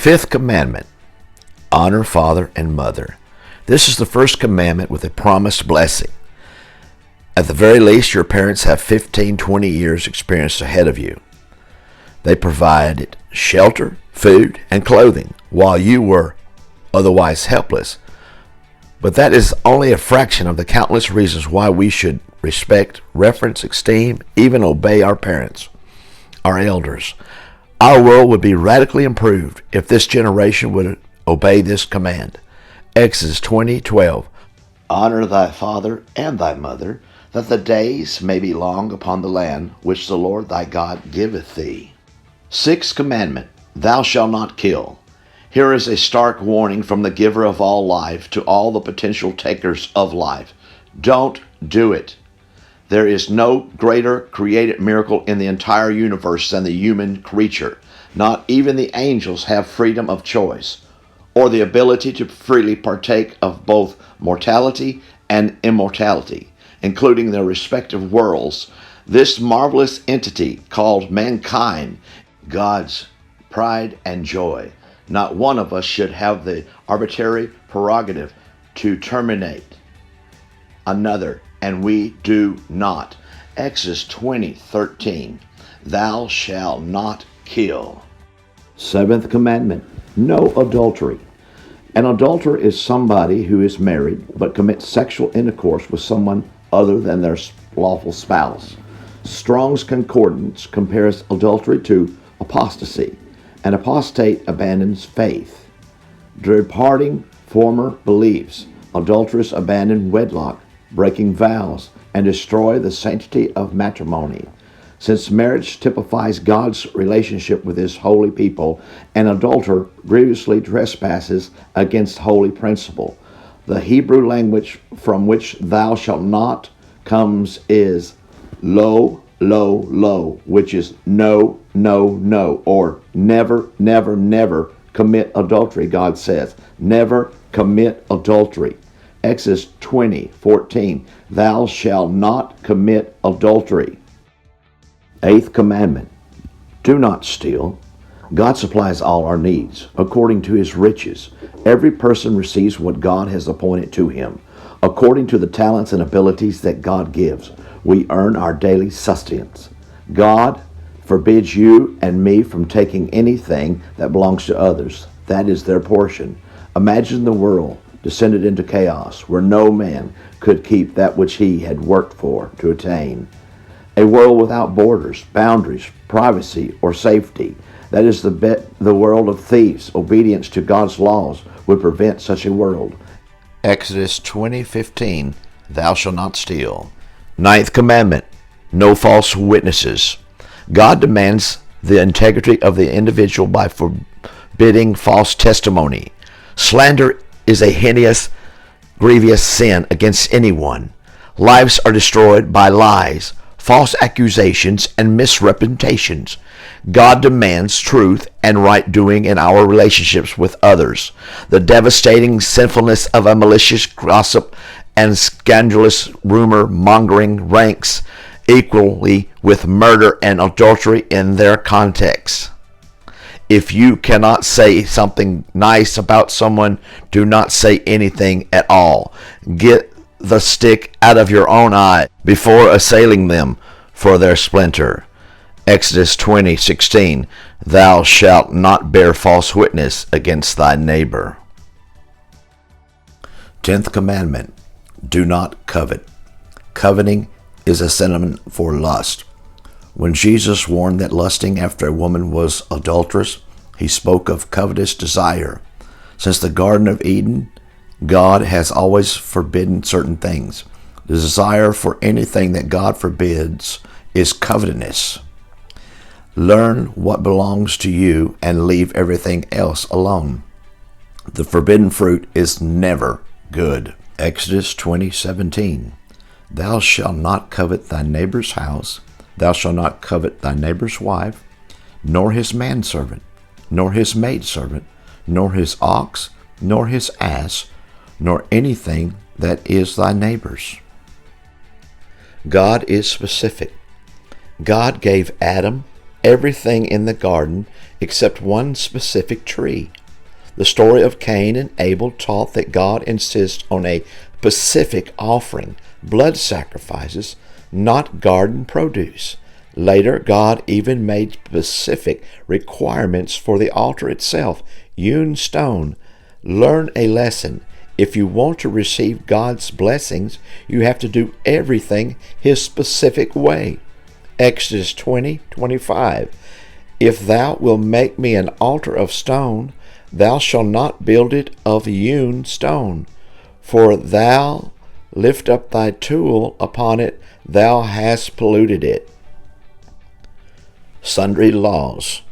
Fifth commandment, honor father and mother. This is the first commandment with a promised blessing. At the very least, your parents have 15, 20 years experience ahead of you. They provided shelter, food, and clothing while you were otherwise helpless. But that is only a fraction of the countless reasons why we should respect, reverence, esteem, even obey our parents, our elders. Our world would be radically improved if this generation would obey this command. Exodus 20:12. Honor thy father and thy mother, that the days may be long upon the land which the Lord thy God giveth thee. Sixth commandment, thou shalt not kill. Here is a stark warning from the giver of all life to all the potential takers of life. Don't do it. There is no greater created miracle in the entire universe than the human creature. Not even the angels have freedom of choice, or the ability to freely partake of both mortality and immortality, including their respective worlds. This marvelous entity called mankind, God's pride and joy. Not one of us should have the arbitrary prerogative to terminate another, and we do not. Exodus 20:13. Thou shalt not kill. Seventh commandment, no adultery. An adulterer is somebody who is married but commits sexual intercourse with someone other than their lawful spouse. Strong's Concordance compares adultery to apostasy. An apostate abandons faith, departing former beliefs. Adulterers abandon wedlock, breaking vows, and destroy the sanctity of matrimony. Since marriage typifies God's relationship with his holy people, an adulterer grievously trespasses against holy principle. The Hebrew language from which thou shalt not comes is lo, lo, lo, which is no, no, no, or never, never, never commit adultery, God says. Never commit adultery. Exodus 20:14. Thou shalt not commit adultery. Eighth commandment, do not steal. God supplies all our needs according to his riches. Every person receives what God has appointed to him. According to the talents and abilities that God gives, we earn our daily sustenance. God forbids you and me from taking anything that belongs to others. That is their portion. Imagine the world descended into chaos where no man could keep that which he had worked for to attain. A world without borders, boundaries, privacy, or safety. That is the world of thieves. Obedience to God's laws would prevent such a world. Exodus 20:15. Thou shalt not steal. Ninth commandment, no false witnesses. God demands the integrity of the individual by forbidding false testimony. Slander is a heinous, grievous sin against anyone. Lives are destroyed by lies, false accusations, and misrepresentations. God demands truth and right doing in our relationships with others. The devastating sinfulness of a malicious gossip and scandalous rumor mongering ranks equally with murder and adultery in their context. If you cannot say something nice about someone, do not say anything at all. Get the stick out of your own eye before assailing them for their splinter. Exodus 20:16. Thou shalt not bear false witness against thy neighbor. 10th commandment, do not covet. Coveting is a synonym for lust. When Jesus warned that lusting after a woman was adulterous, he spoke of covetous desire. Since the Garden of Eden, God has always forbidden certain things. The desire for anything that God forbids is covetousness. Learn what belongs to you and leave everything else alone. The forbidden fruit is never good. Exodus 20:17. Thou shalt not covet thy neighbor's house. Thou shalt not covet thy neighbor's wife, nor his manservant, nor his maidservant, nor his ox, nor his ass, nor anything that is thy neighbor's. God is specific. God gave Adam everything in the garden except one specific tree. The story of Cain and Abel taught that God insists on a specific offering, blood sacrifices, not garden produce. Later, God even made specific requirements for the altar itself, hewn stone. Learn a lesson. If you want to receive God's blessings, you have to do everything His specific way. Exodus 20:25. If thou wilt make me an altar of stone, thou shalt not build it of hewn stone. For thou lift up thy tool upon it, thou hast polluted it. Sundry laws.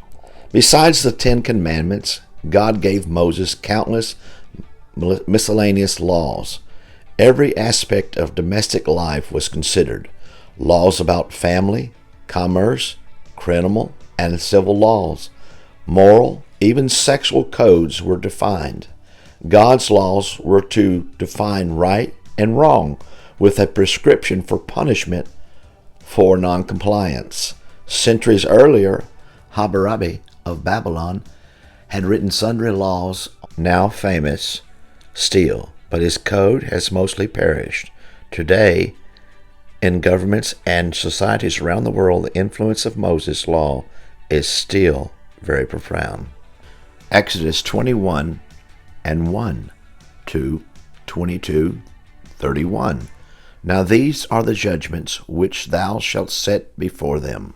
Besides the 10 Commandments, God gave Moses countless miscellaneous laws. Every aspect of domestic life was considered. Laws about family, commerce, criminal, and civil laws. Moral, even sexual codes were defined. God's laws were to define right and wrong, with a prescription for punishment for noncompliance. Centuries earlier, Hammurabi of Babylon had written sundry laws now famous still, but his code has mostly perished. Today, in governments and societies around the world, the influence of Moses' law is still very profound. Exodus 21 and 1 to 22:31. Now these are the judgments which thou shalt set before them.